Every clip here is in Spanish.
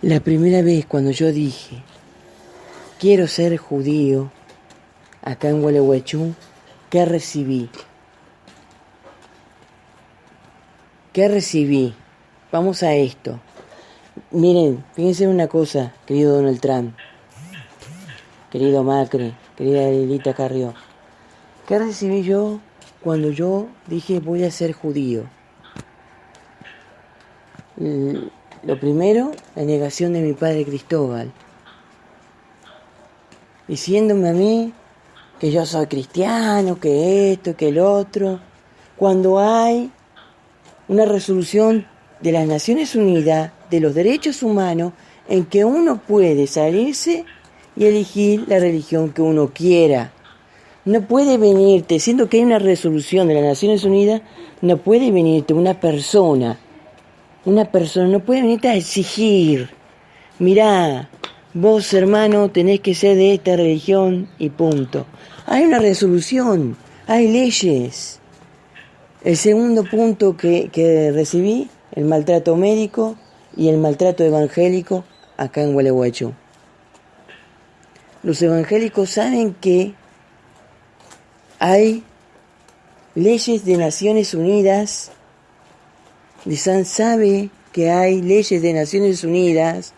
La primera vez cuando yo dije, quiero ser judío, acá en Gualeguaychú, ¿qué recibí? ¿Qué recibí? Vamos a esto. Miren, fíjense una cosa, querido Donald Trump, querido Macri, querida Lilita Carrió. ¿Qué recibí yo cuando yo dije voy a ser judío? Lo primero, la negación de mi padre Cristóbal, diciéndome a mí que yo soy cristiano, que esto, que el otro, cuando hay una resolución de las Naciones Unidas de los derechos humanos en que uno puede salirse y elegir la religión que uno quiera. No puede venirte, siendo que hay una resolución de las Naciones Unidas, no puede venirte una persona no puede venirte a exigir, mirá, vos hermano tenés que ser de esta religión y punto. Hay una resolución, hay leyes. El segundo punto que recibí, el maltrato médico y el maltrato evangélico acá en Gualeguaychú. Los evangélicos saben que hay leyes de Naciones Unidas. Lisan sabe que hay leyes de Naciones Unidas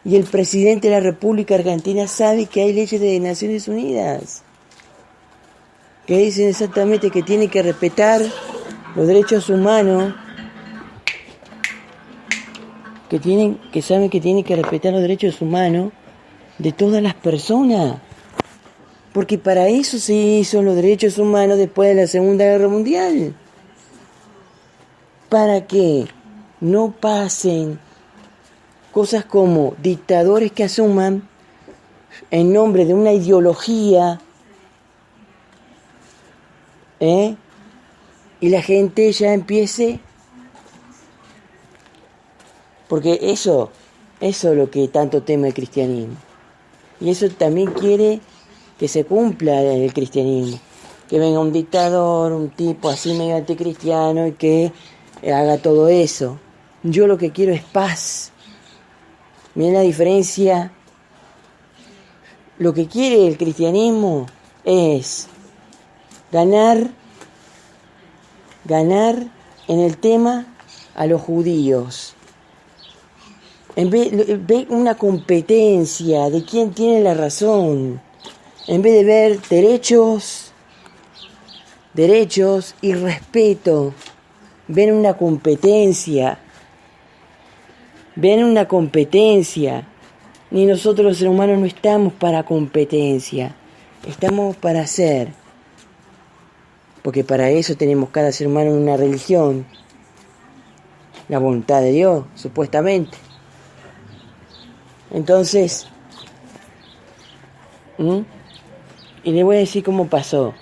y el presidente de la República Argentina sabe que hay leyes de Naciones Unidas que dicen exactamente que tiene que respetar los derechos humanos, que saben que tiene que respetar los derechos humanos de todas las personas, porque para eso se hizo los derechos humanos después de la Segunda Guerra Mundial, para que no pasen cosas como dictadores que asuman en nombre de una ideología, y la gente ya empiece, porque eso es lo que tanto teme el cristianismo, y eso también quiere que se cumpla el cristianismo, que venga un dictador, un tipo así medio anticristiano y que haga todo eso. Yo lo que quiero es paz. Miren la diferencia. Lo que quiere el cristianismo es ganar en el tema a los judíos. En vez de una competencia de quién tiene la razón, en vez de ver derechos y respeto, ven una competencia. Ni nosotros los seres humanos no estamos para competencia, estamos para hacer. Porque para eso tenemos cada ser humano una religión, la voluntad de Dios, supuestamente. Entonces, y le voy a decir cómo pasó.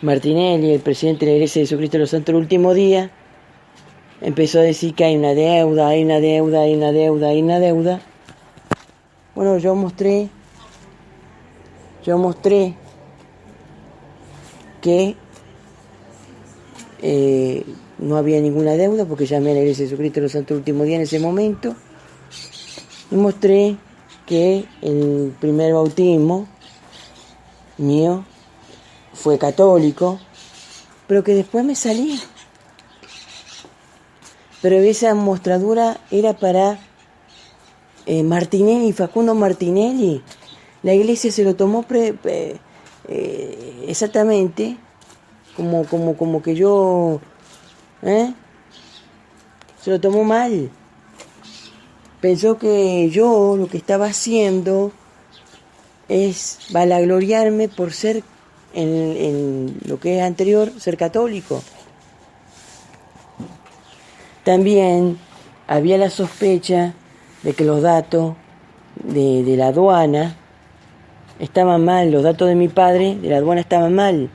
Martinelli, el presidente de la Iglesia de Jesucristo de los Santos, el último día, empezó a decir que hay una deuda. Bueno, yo mostré que no había ninguna deuda, porque llamé a la Iglesia de Jesucristo de los Santos el último día en ese momento, y mostré que el primer bautismo mío fue católico, pero que después me salí. Pero esa mostradura era para Martinelli, Facundo Martinelli. La Iglesia se lo tomó exactamente como que yo se lo tomó mal. Pensó que yo lo que estaba haciendo es vanagloriarme por ser en lo que es anterior, ser católico. También había la sospecha de que los datos de la aduana estaban mal, los datos de mi padre de la aduana estaban mal.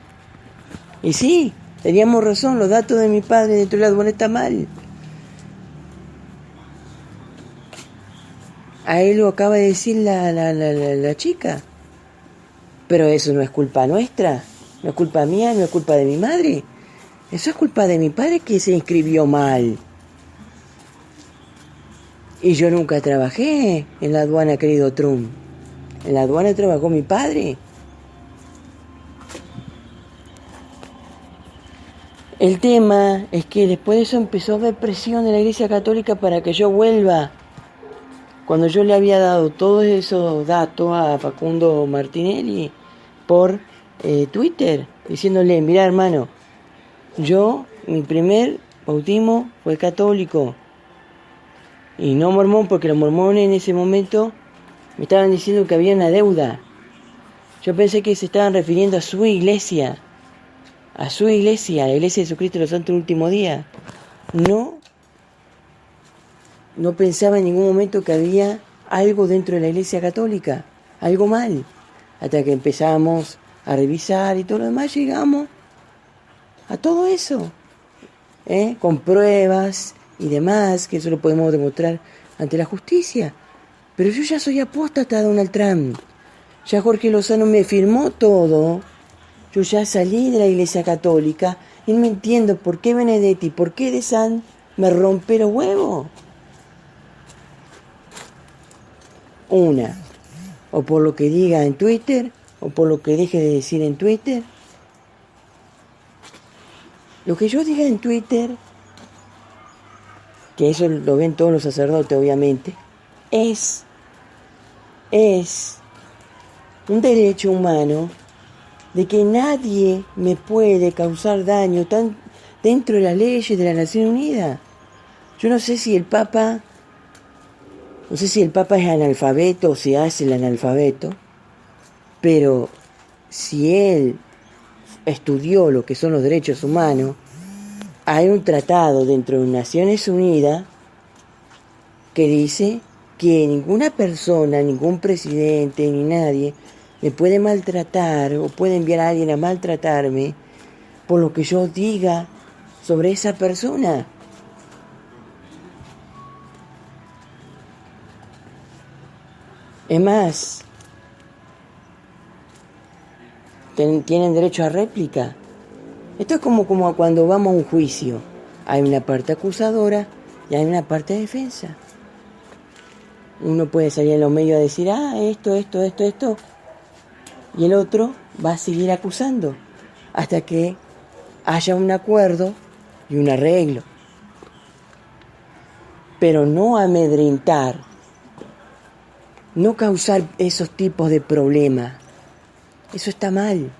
Y sí, teníamos razón, los datos de mi padre dentro de la aduana están mal. A él lo acaba de decir la chica. Pero eso no es culpa nuestra, no es culpa mía, no es culpa de mi madre. Eso es culpa de mi padre que se inscribió mal. Y yo nunca trabajé en la aduana, querido Trump. En la aduana trabajó mi padre. El tema es que después de eso empezó a haber presión de la Iglesia Católica para que yo vuelva. Cuando yo le había dado todos esos datos a Facundo Martinelli por Twitter, diciéndole, mirá hermano, mi primer bautismo fue católico y no mormón, porque los mormones en ese momento me estaban diciendo que había una deuda. Yo pensé que se estaban refiriendo a su iglesia, la iglesia de Jesucristo de los Santos del Último Día. No pensaba en ningún momento que había algo dentro de la Iglesia Católica, algo mal. Hasta que empezamos a revisar y todo lo demás, llegamos a todo eso, con pruebas y demás, que eso lo podemos demostrar ante la justicia. Pero yo ya soy apóstata, Donald Trump. Ya Jorge Lozano me firmó todo. Yo ya salí de la Iglesia Católica y no entiendo por qué Benedetti, por qué De San me rompe los huevos. O por lo que diga en Twitter, o por lo que deje de decir en Twitter. Lo que yo diga en Twitter, que eso lo ven todos los sacerdotes obviamente, es un derecho humano de que nadie me puede causar daño dentro de las leyes de la Nación Unida. Yo no sé si el Papa es analfabeto o se hace el analfabeto, pero si él estudió lo que son los derechos humanos, hay un tratado dentro de Naciones Unidas que dice que ninguna persona, ningún presidente, ni nadie me puede maltratar o puede enviar a alguien a maltratarme por lo que yo diga sobre esa persona. Es más, tienen derecho a réplica. Esto es como cuando vamos a un juicio. Hay una parte acusadora y hay una parte de defensa. Uno puede salir en los medios a decir, esto, y el otro va a seguir acusando hasta que haya un acuerdo y un arreglo. Pero no amedrentar, no causar esos tipos de problemas. Eso está mal.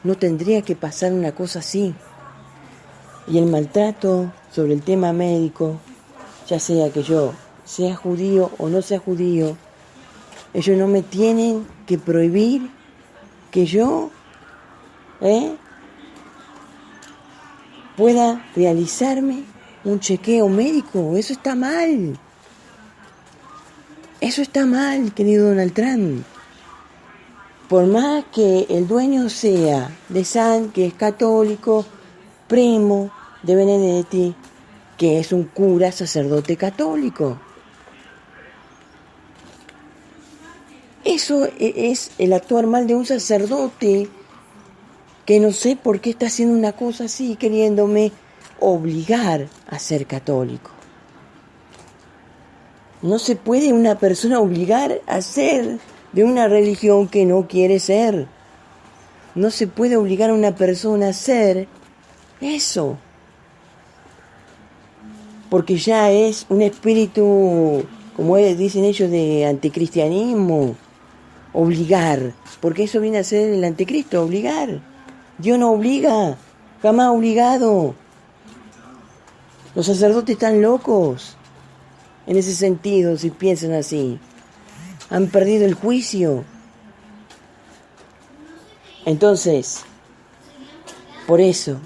No tendría que pasar una cosa así. Y el maltrato sobre el tema médico, ya sea que yo sea judío o no sea judío, ellos no me tienen que prohibir que yo pueda realizarme un chequeo médico. Eso está mal. Eso está mal, querido Donald Trump. Por más que el dueño sea de San, que es católico, primo de Benedetti, que es un cura sacerdote católico. Eso es el actuar mal de un sacerdote que no sé por qué está haciendo una cosa así, queriéndome obligar a ser católico. No se puede una persona obligar a ser de una religión que no quiere ser. No se puede obligar a una persona a ser eso. Porque ya es un espíritu, como dicen ellos, de anticristianismo. Obligar. Porque eso viene a ser el anticristo, obligar. Dios no obliga, jamás obligado. Los sacerdotes están locos en ese sentido, si piensan así. Han perdido el juicio. Entonces, por eso,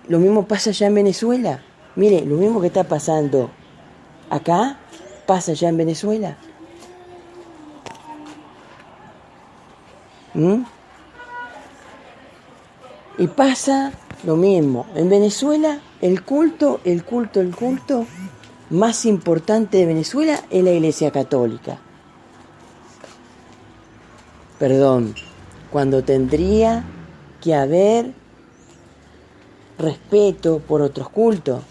lo mismo pasa allá en Venezuela. Mire, lo mismo que está pasando acá, pasa allá en Venezuela. Y pasa lo mismo. En Venezuela, el culto más importante de Venezuela es la Iglesia Católica. Perdón, cuando tendría que haber respeto por otros cultos.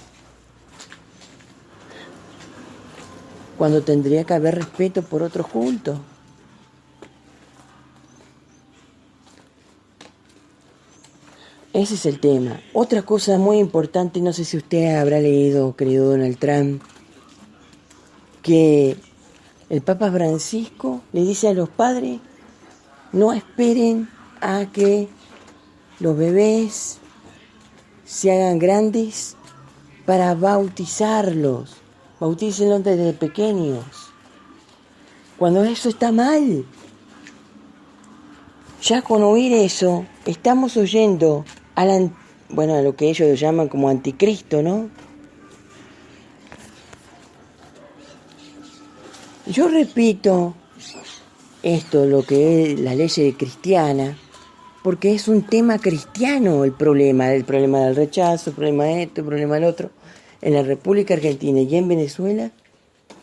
cuando tendría que haber respeto por otros cultos. Ese es el tema. Otra cosa muy importante, no sé si usted habrá leído, querido Donald Trump, que el Papa Francisco le dice a los padres: no esperen a que los bebés se hagan grandes para bautizarlos. Bautícenlos desde pequeños. Cuando eso está mal. Ya con oír eso, estamos oyendo a lo que ellos llaman como anticristo, ¿no? Yo repito esto, lo que es la ley cristiana, porque es un tema cristiano el problema del rechazo, el problema de esto, el problema del otro. En la República Argentina y en Venezuela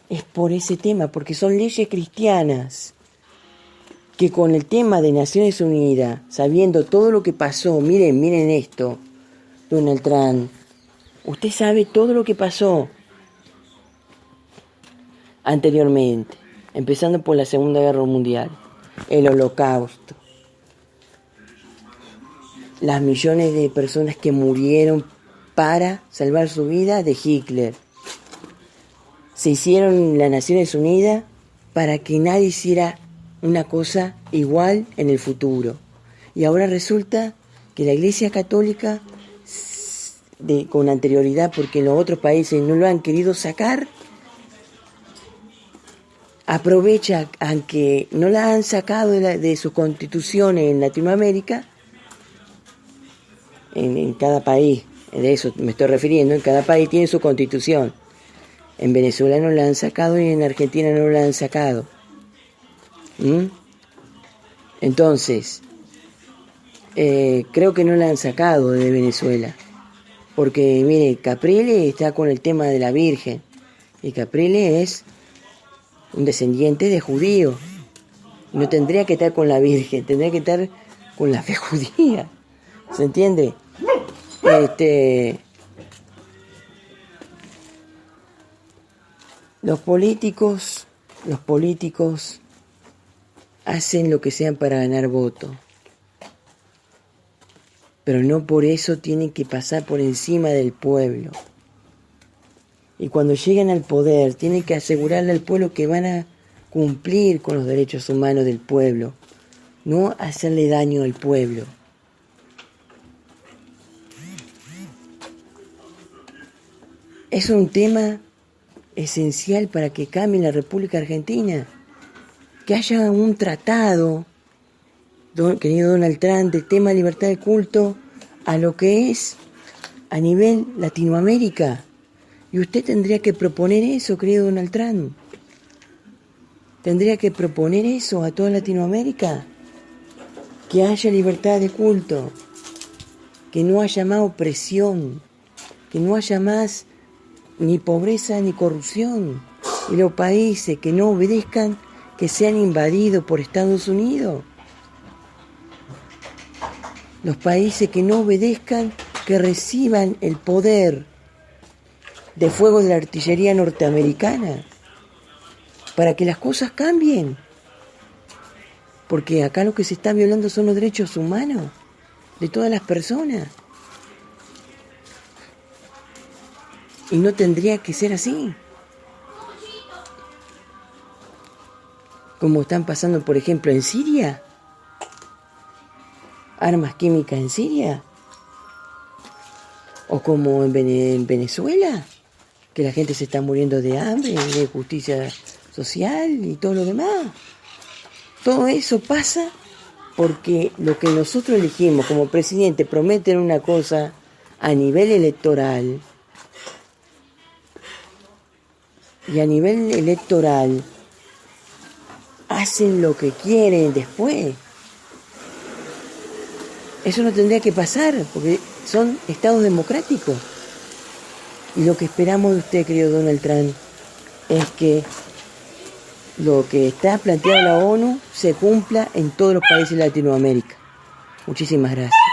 es por ese tema, porque son leyes cristianas que con el tema de Naciones Unidas, sabiendo todo lo que pasó, miren esto, Donald Trump, usted sabe todo lo que pasó anteriormente, empezando por la Segunda Guerra Mundial, el Holocausto, las millones de personas que murieron para salvar su vida de Hitler. Se hicieron las Naciones Unidas para que nadie hiciera una cosa igual en el futuro. Y ahora resulta que la Iglesia Católica, con anterioridad, porque en los otros países no lo han querido sacar, aprovecha, aunque no la han sacado de sus constituciones en Latinoamérica, en cada país, de eso me estoy refiriendo, en cada país tiene su constitución. En Venezuela no la han sacado y en Argentina no la han sacado. Entonces, creo que no la han sacado de Venezuela. Porque, mire, Capriles está con el tema de la Virgen. Y Capriles es un descendiente de judíos. No tendría que estar con la Virgen, tendría que estar con la fe judía. ¿Se entiende? Los políticos hacen lo que sean para ganar votos, pero no por eso tienen que pasar por encima del pueblo. Y cuando llegan al poder, tienen que asegurarle al pueblo que van a cumplir con los derechos humanos del pueblo, no hacerle daño al pueblo. Es un tema esencial para que cambie la República Argentina. Que haya un tratado, querido Donald Trump, del tema de libertad de culto a lo que es a nivel Latinoamérica. Y usted tendría que proponer eso, querido Donald Trump. Tendría que proponer eso a toda Latinoamérica. Que haya libertad de culto. Que no haya más opresión. Que no haya más ni pobreza ni corrupción. Y los países que no obedezcan, que sean invadidos por Estados Unidos. Los países que no obedezcan, que reciban el poder de fuego de la artillería norteamericana, para que las cosas cambien. Porque acá lo que se está violando son los derechos humanos de todas las personas. Y no tendría que ser así. Como están pasando, por ejemplo, en Siria. Armas químicas en Siria. O como en Venezuela, que la gente se está muriendo de hambre, de justicia social y todo lo demás. Todo eso pasa porque lo que nosotros elegimos como presidente prometen una cosa a nivel electoral. Y a nivel electoral hacen lo que quieren después. Eso no tendría que pasar, porque son estados democráticos. Y lo que esperamos de usted, querido Donald Trump, es que lo que está planteado en la ONU se cumpla en todos los países de Latinoamérica. Muchísimas gracias.